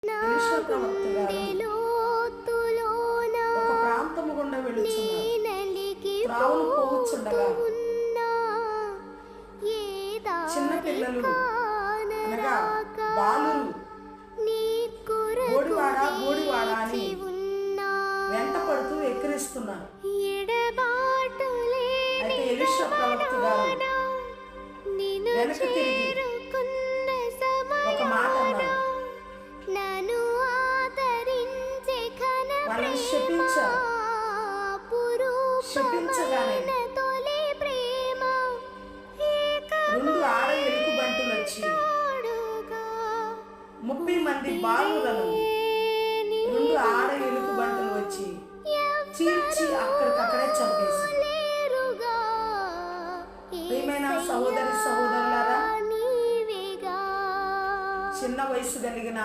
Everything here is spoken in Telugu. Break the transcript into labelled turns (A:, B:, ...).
A: ఎలీషా ప్రవక్త గారు ఒక ప్రాంతము గుండా వెళుచున్నారు. త్రావులు పోవచ్చుండగా చిన్న పిల్లలు అనగా బాలురు బోడివాడ బోడివాడ అని వెంట పడుతూ ఎక్కిరిస్తున్నారు. అయితే ఎలీషా ప్రవక్త గారు వెనక తిరిగి ఒక మాట అన్నారు. వాళ్ళని శపించగానే 2 ఆడ ఎలుగుబంటులు వచ్చి 30 మంది బాలులను 2 ఆడ ఎలుగుబంటులు వచ్చి చీల్చి అక్కడికక్కడే చంపేసి. ప్రియమైన సహోదరి సహోదరులారా, చిన్న వయసు కలిగిన